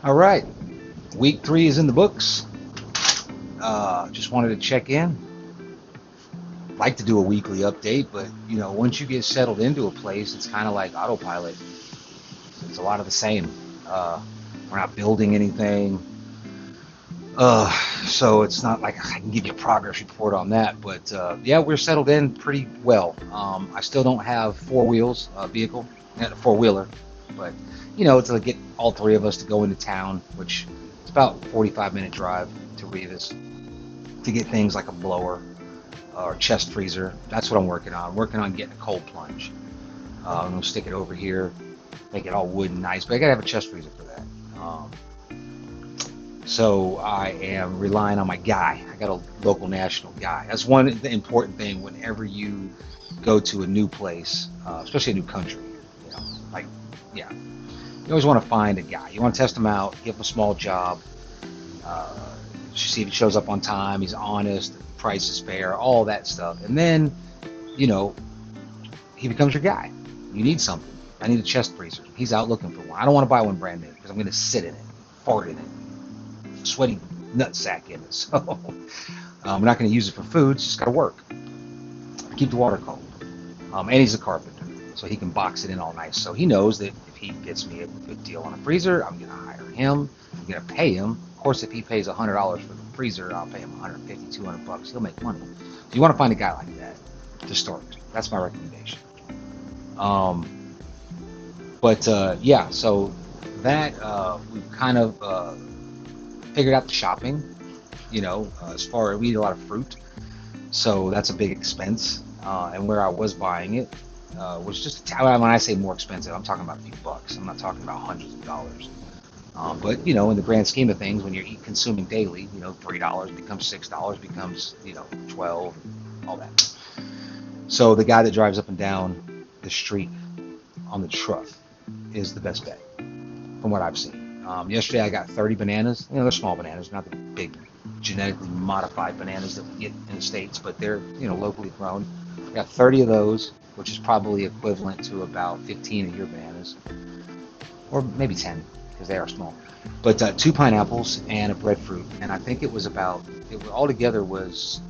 All right, week 3 is in the books. Just wanted to check in. Like to do a weekly update, but once you get settled into a place, it's kind of like autopilot. It's a lot of the same. Uh, we're not building anything, uh, so it's not like I can give you a progress report on that. But yeah, we're settled in pretty well. I still don't have four wheels vehicle, four wheeler, but to get all three of us to go into town, which it's about 45-minute drive to Rivas, to get things like a blower or chest freezer. That's what I'm working on. I'm working on getting a cold plunge. I'm gonna stick it over here, make it all wood and nice, but I gotta have a chest freezer for that. So I am relying on my guy. I got a local national guy. That's one important thing whenever you go to a new place, especially a new country. Like, yeah, you always want to find a guy. You want to test him out, give him a small job, uh, see if he shows up on time, he's honest, the price is fair, all that stuff. And then, you know, he becomes your guy. You need something. I need a chest freezer. He's out looking for one. I don't want to buy one brand new because I'm going to sit in it, fart in it, sweaty nutsack in it. So I'm not going to use it for food. It's just got to work. Keep the water cold. And he's a carpenter, so he can box it in all nice. So he knows that if he gets me a good deal on a freezer, I'm going to hire him. I'm going to pay him. Of course, if he pays $100 for the freezer, I'll pay him 150, 200 bucks. He'll make money. So you want to find a guy like that to start. That's my recommendation. Yeah, so that we've kind of figured out the shopping. As far as we eat a lot of fruit, so that's a big expense. And where I was buying it was just when I say more expensive, I'm talking about a few bucks. I'm not talking about hundreds of dollars. But in the grand scheme of things, when you're consuming daily, $3 becomes $6, becomes 12, all that. So the guy that drives up and down the street on the truck is the best bet, from what I've seen. Yesterday I got 30 bananas. They're small bananas, not the big genetically modified bananas that we get in the States, but they're locally grown. I got 30 of those, which is probably equivalent to about 15 of your bananas, or maybe 10 because they are small. But 2 pineapples and a breadfruit, and I think it altogether was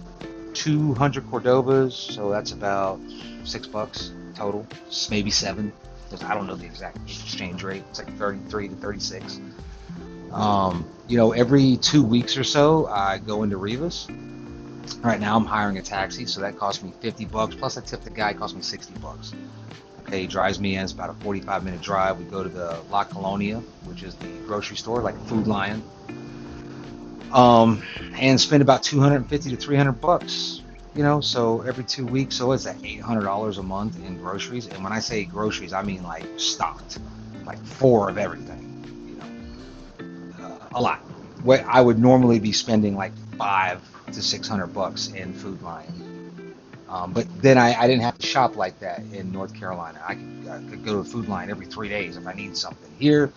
200 Cordovas, so that's about $6 total, maybe 7, because I don't know the exact exchange rate. It's like 33 to 36. Every 2 weeks or so, I go into Rivas. Right now, I'm hiring a taxi, so that costs me $50. Plus, I tip the guy, it costs me $60. Okay, he drives me in. It's about a 45-minute drive. We go to the La Colonia, which is the grocery store, like Food Lion, and spend about 250 to 300 bucks. So every 2 weeks, so it's at $800 a month in groceries. And when I say groceries, I mean like stocked, like 4 of everything. A lot. What I would normally be spending like 5 to 600 bucks in Food Lion. But then I didn't have to shop like that in North Carolina. I could go to Food Lion every 3 days if I need something. Here,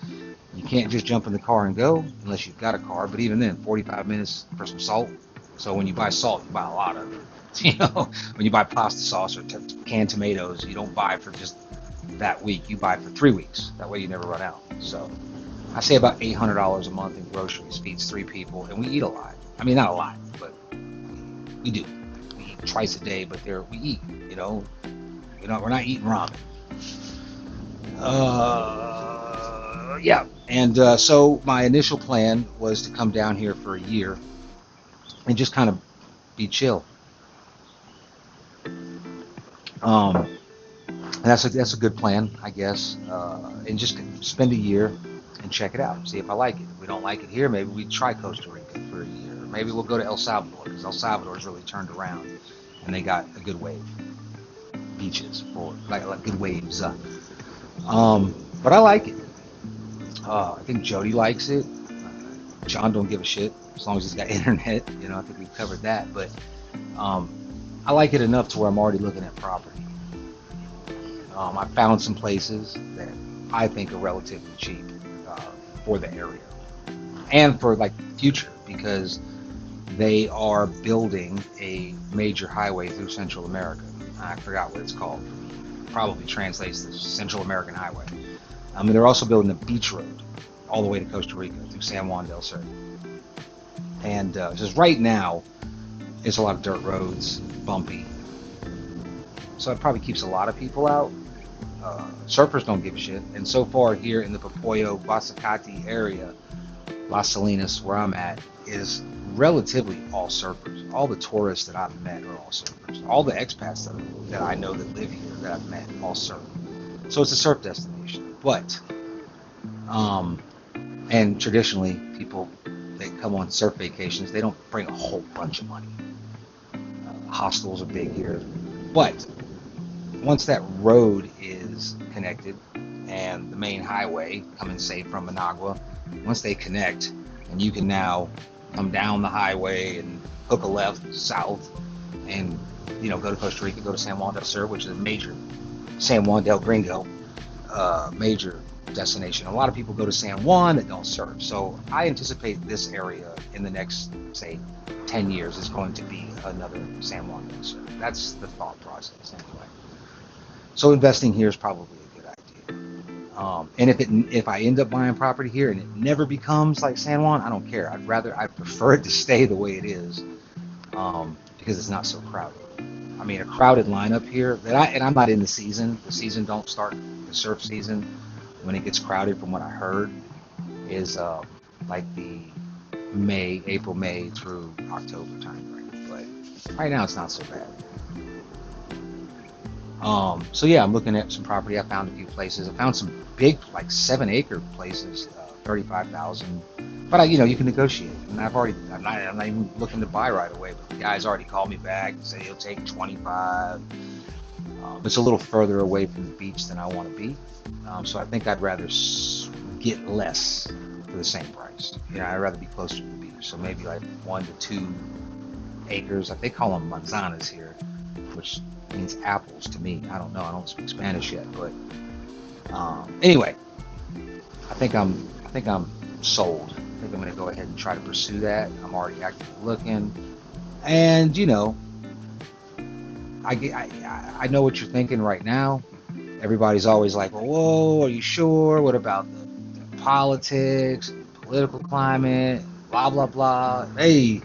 you can't just jump in the car and go unless you've got a car. But even then, 45 minutes for some salt. So when you buy salt, you buy a lot of it. When you buy pasta sauce or canned tomatoes, you don't buy for just that week. You buy for 3 weeks. That way you never run out. So I say about $800 a month in groceries feeds 3 people, and we eat a lot. I mean, not a lot, but we do. We eat twice a day, but we eat. We're not eating ramen. Yeah, and so my initial plan was to come down here for a year and just kind of be chill. And that's a good plan, I guess. And just spend a year and check it out, see if I like it. If we don't like it here, maybe we try Costa Rica for a year. Or maybe we'll go to El Salvador, because El Salvador's really turned around, and they got a good wave beaches for like good waves. But I like it. I think Jody likes it. John don't give a shit as long as he's got internet. I think we've covered that. But I like it enough to where I'm already looking at property. I found some places that I think are relatively cheap for the area and for like future, because they are building a major highway through Central America. I forgot what it's called. Probably translates to Central American Highway. They're also building a beach road all the way to Costa Rica through San Juan del Sur. And just right now, it's a lot of dirt roads, bumpy. So it probably keeps a lot of people out. Surfers don't give a shit. And so far here in the Popoyo, Basacate area, Las Salinas, where I'm at, is relatively all surfers. All the tourists that I've met are all surfers. All the expats that I know that live here that I've met all surf. So it's a surf destination. But, and traditionally, people that come on surf vacations, they don't bring a whole bunch of money. Hostels are big here. But once that road is connected and the main highway coming, say, from Managua, once they connect and you can now come down the highway and hook a left south and, you know, go to Costa Rica, go to San Juan del Sur, which is a major, San Juan del Gringo, major destination. A lot of people go to San Juan that don't surf. So I anticipate this area in the next, say, 10 years is going to be another San Juan del Sur. That's the thought process anyway. So investing here is probably a good idea. And if I end up buying property here and it never becomes like San Juan, I don't care. I prefer it to stay the way it is, because it's not so crowded. I mean, a crowded lineup here and I'm not in the season. The season don't start, the surf season when it gets crowded, from what I heard, is like the April, May through October time frame. But right now it's not so bad. So yeah, I'm looking at some property. I found a few places. I found some big, like 7-acre places, 35,000. But you can negotiate. And I'm not even looking to buy right away. But the guy's already called me back and said he'll take 25. It's a little further away from the beach than I want to be. So I think I'd rather get less for the same price. I'd rather be closer to the beach. So maybe like 1 to 2 acres. They call them manzanas here, which means apples to me. I don't know. I don't speak Spanish yet, but anyway, I think I'm sold. I think I'm going to go ahead and try to pursue that. I'm already actively looking, and I know what you're thinking right now. Everybody's always like, well, whoa, are you sure? What about the politics, political climate, blah blah blah? Hey,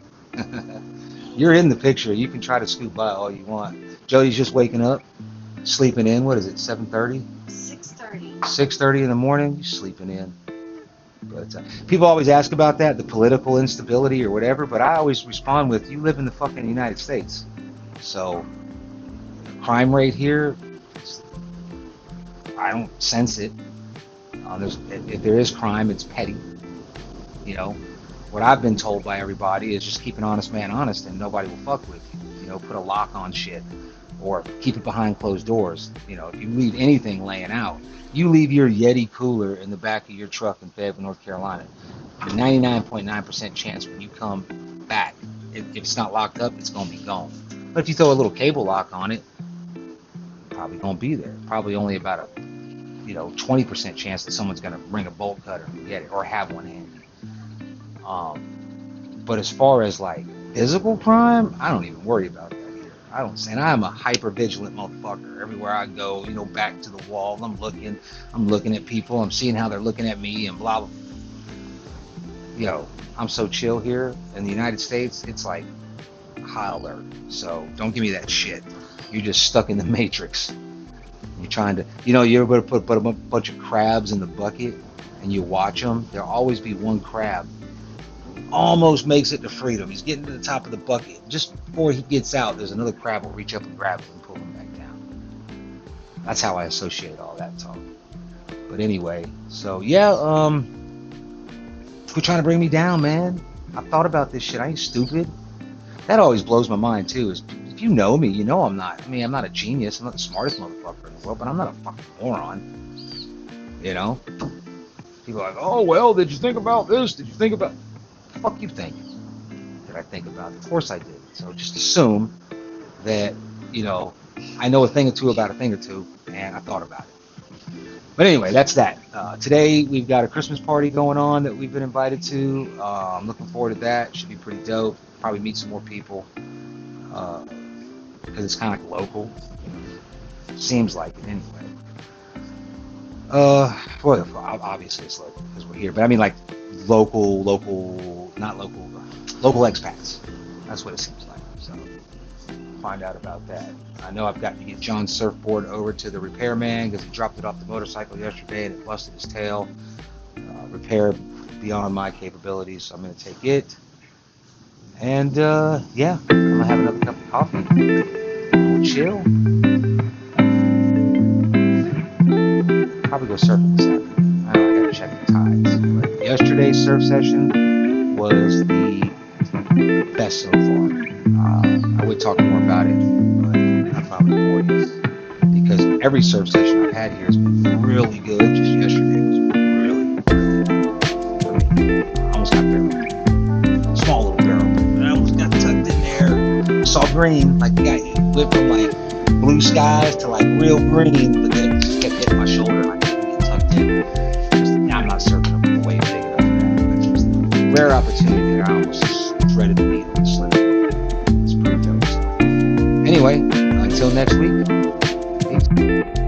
you're in the picture. You can try to scoot by all you want. Jody's just waking up, sleeping in. What is it, 7:30? 6:30. 6:30 in the morning? You sleeping in. But people always ask about that, the political instability or whatever, but I always respond with, you live in the fucking United States. So, the crime rate here, I don't sense it. If there is crime, it's petty. What I've been told by everybody is just keep an honest man honest and nobody will fuck with you. Put a lock on shit or keep it behind closed doors. If you leave anything laying out, you leave your Yeti cooler in the back of your truck in Fayetteville, North Carolina, 99.9% chance when you come back, if it's not locked up, it's going to be gone. But if you throw a little cable lock on it, it's probably going to be there. Probably only about a 20% chance that someone's going to bring a bolt cutter and get it or have one handy. But as far as like physical crime, I don't even worry about that here. I don't, and I'm a hyper vigilant motherfucker. Everywhere I go, back to the wall, I'm looking at people, I'm seeing how they're looking at me and blah blah. I'm so chill here in the United States. It's like high alert. So don't give me that shit. You're just stuck in the matrix. You're trying to, you're able to put a bunch of crabs in the bucket and you watch them. There'll always be one crab almost makes it to freedom. He's getting to the top of the bucket. Just before he gets out, there's another crab will reach up and grab him and pull him back down. That's how I associate all that talk. But anyway, so yeah, quit trying to bring me down, man. I've thought about this shit. I ain't stupid. That always blows my mind too. Is if you know me, I'm not. I'm not a genius. I'm not the smartest motherfucker in the world, but I'm not a fucking moron. People are like, oh well, did you think about this? Did you think about? The fuck you think? Did I think about it? Of course I did. So just assume that I know a thing or two about a thing or two, and I thought about it. But anyway, that's that. Today we've got a Christmas party going on that we've been invited to. I'm looking forward to that. Should be pretty dope. Probably meet some more people because it's kind of like local. Seems like it anyway. Well, obviously it's local because we're here, but I mean like not local, local expats. That's what it seems like. So find out about that. I know I've got to get John's surfboard over to the repairman because he dropped it off the motorcycle yesterday and it busted his tail. Repair beyond my capabilities, so I'm going to take it. And yeah, I'm going to have another cup of coffee. We'll chill. Probably go surfing this afternoon. I know I got to check the tides. But yesterday's surf session was the best so far. I would talk more about it, but I probably bored you because every surf session I've had here has been really good. Just yesterday was really, really good for me. I almost got barreled. Small little barrel, but I almost got tucked in there. Saw green, like the guy went from like blue skies to like real green, but then it just kept hitting my shoulder. I couldn't get tucked in. I'm not surfing a wave big enough for that. But just a rare opportunity there. I almost threaded the needle and slipped. It's pretty dope. So. Anyway, until next week. Peace.